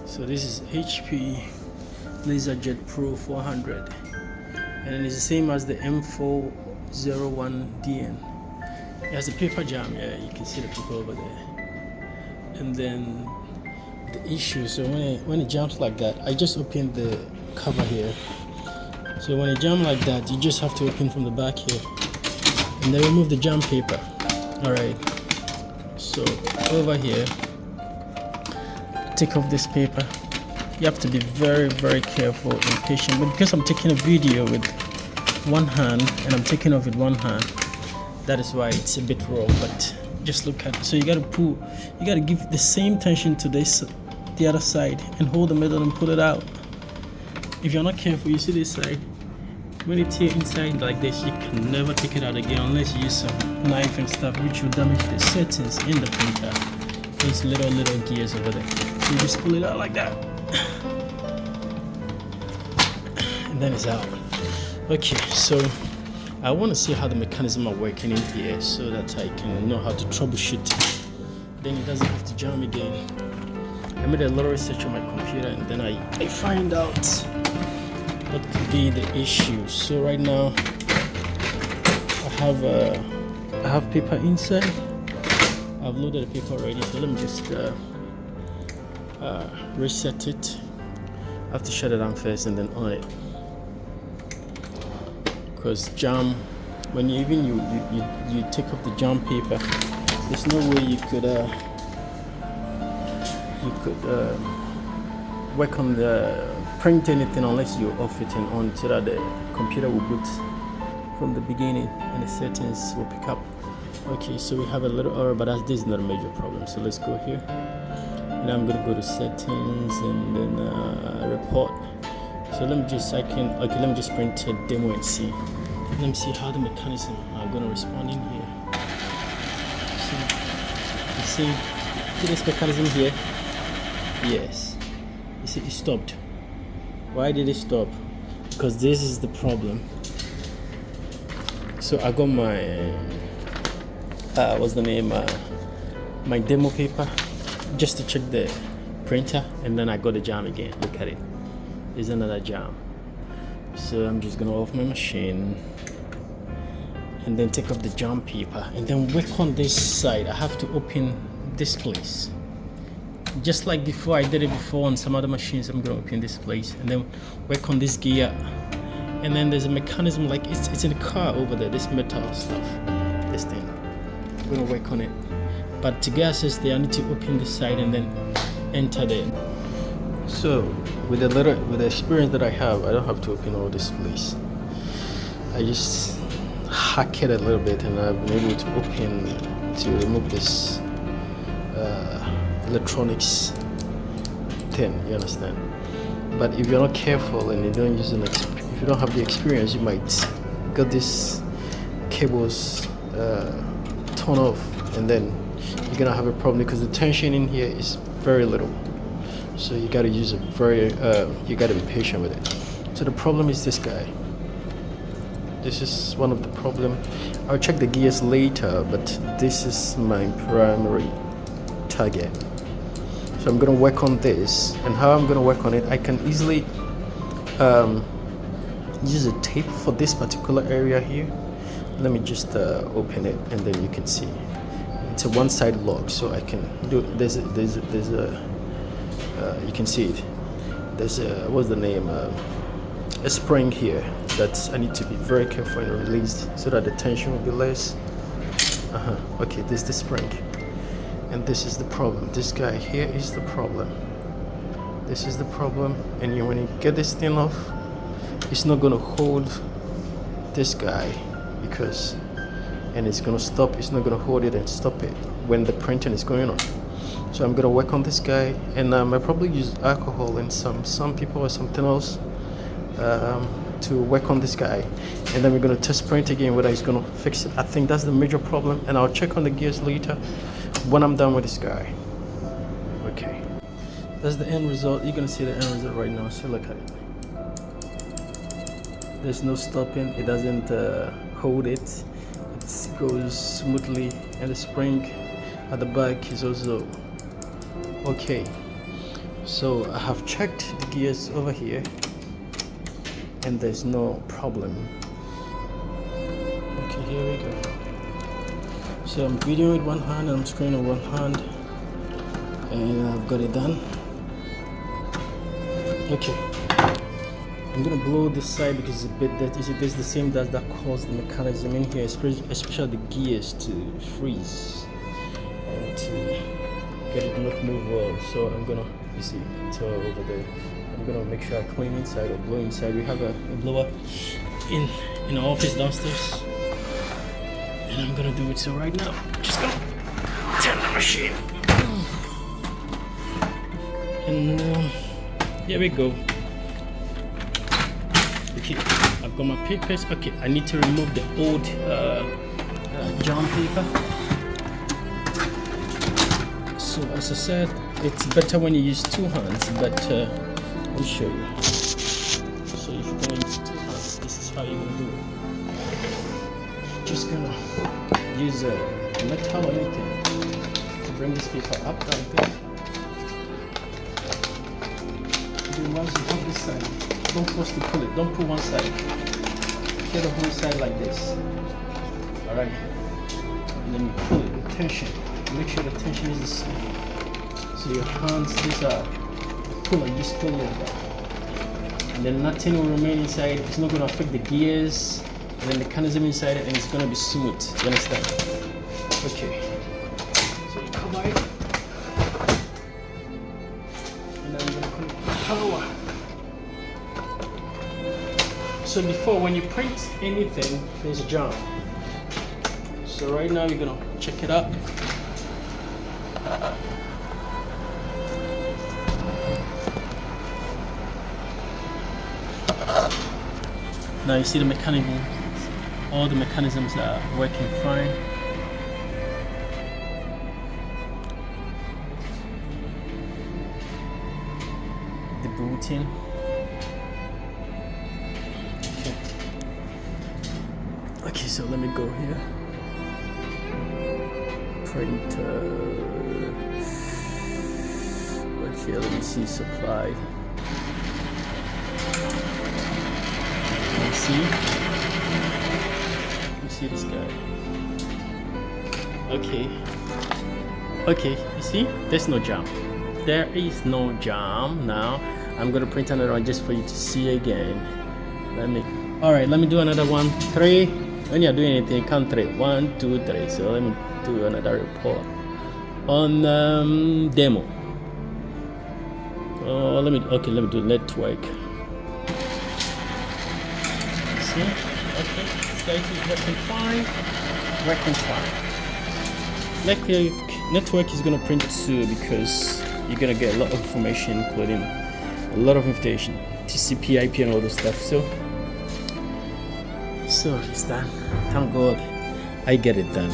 So this is HP LaserJet Pro 400, and it's the same as the M401DN. It has a paper jam. Yeah, you can see the paper over there. And then the issue, so when it jumps like that, I just opened the cover here. So when it jumps like that, you just have to open from the back here and then remove the jam paper. All right, so over here, take off this paper. You have to be very, very careful and patient, but because I'm taking a video with one hand and I'm taking off with one hand, that is why it's a bit raw. But just look at it. So you got to pull, you got to give the same tension to this, the other side, and hold the middle and pull it out. If you're not careful, you see this side, when it's here inside like this, you can never take it out again unless you use some knife and stuff, which will damage the settings in the printer. Those little gears over there. So you just pull it out like that, and then it's out. Okay, so I want to see how the mechanism are working in here so that I can know how to troubleshoot it. Then it doesn't have to jam again. I made a lot of research on my computer, and then I find out what could be the issue. So right now I have paper inside. I've loaded the paper already, so let me just reset it. I have to shut it down first and then on it, because jam, when you take off the jam paper, there's no way you could work on the print anything unless you off it and on, so that the computer will boot from the beginning and the settings will pick up. Okay, so we have a little error, but this is not a major problem. So let's go here, and I'm gonna go to settings and then report. So let me just let me just print a demo and see. Let me see how the mechanism are gonna respond in here. See this mechanism here? Yes. You see, it stopped. Why did it stop? Because this is the problem. So I got my what's the name? My demo paper, just to check the printer, and then I got a jam again. Look at it. There's another jam. So I'm just gonna off my machine and then take off the jam paper and then work on this side. I have to open this place. Just like before, I did it before on some other machines. I'm gonna open this place and then work on this gear. And then there's a mechanism, like it's in the car over there, this metal stuff, this thing. I'm gonna work on it. But to get access there, I need to open this side and then enter there. So with the experience that I have, I don't have to open all this place. I just hack it a little bit, and I've been able to remove this electronics thing. You understand? But if you're not careful and you don't use if you don't have the experience, you might get these cables torn off, and then you're gonna have a problem because the tension in here is very little. So you gotta use it you gotta be patient with it. So the problem is this guy. This is one of the problem. I'll check the gears later, but this is my primary target. So I'm gonna work on this, and how I'm gonna work on it, I can easily use a tape for this particular area here. Let me just open it, and then you can see it's a one-side lock, so I can do. There's a you can see it. There's a what's the name? A spring here that I need to be very careful and release so that the tension will be less. Okay, this is the spring, and this is the problem. This guy here is the problem. This is the problem, and when you get this thing off, it's not gonna hold this guy and it's gonna stop. It's not gonna hold it and stop it when the printing is going on. So I'm gonna work on this guy, and I probably use alcohol and some people or something else to work on this guy, and then we're gonna test print again whether it's gonna fix it. I think that's the major problem, and I'll check on the gears later when I'm done with this guy. Okay, that's the end result. You're gonna see the end result right now. So look at it. There's no stopping. It doesn't hold it. It goes smoothly, and the spring at the back is also okay. So I have checked the gears over here and there's no problem. Okay, here we go. So I'm videoing with one hand and I'm screening with one hand, and I've got it done. Okay, I'm gonna blow this side because it's a bit dirty. See, this is the same dust that caused the mechanism in here, especially the gears to freeze and to get it not move well. So I'm gonna, you see, it's all over there. I'm gonna make sure I clean inside or blow inside. We have a blower in our office downstairs, and I'm gonna do it. So right now, just gonna turn the machine, and here we go. Okay, I've got my papers. Okay, I need to remove the old jam paper. So as I said, it's better when you use two hands, but I'll show you. So if you're gonna use two hands, this is how you're gonna do it. Just gonna use a metal or anything to bring this paper up like this. Then once you have this side, don't force to pull it. Don't pull one side. Get the whole side like this. Alright. And then you pull it with tension. Make sure the tension is the same. So your hands, these are pulling, just pull it back. And then nothing will remain inside. It's not going to affect the gears and then the mechanism inside it, and it's going to be smooth. You understand? Okay. So you cover it. And then you're going to connect the power. So before, when you print anything, there's a jam. So right now you're going to check it out. Now you see the mechanism, all the mechanisms are working fine. The booting. Okay, so let me go here. Printer. Okay, let me see supply. You see this guy. Okay, you see, there's no jam. There is no jam. Now I'm gonna print another one just for you to see again. Let me do another one. 3. When you're doing anything, count 3. 1, 2, 3. So let me do another report on demo. Let me do network. Okay, state is working fine. Network is gonna print too, because you're gonna get a lot of information, including a lot of information, TCP, IP, and all this stuff. So it's done. Thank God I get it done.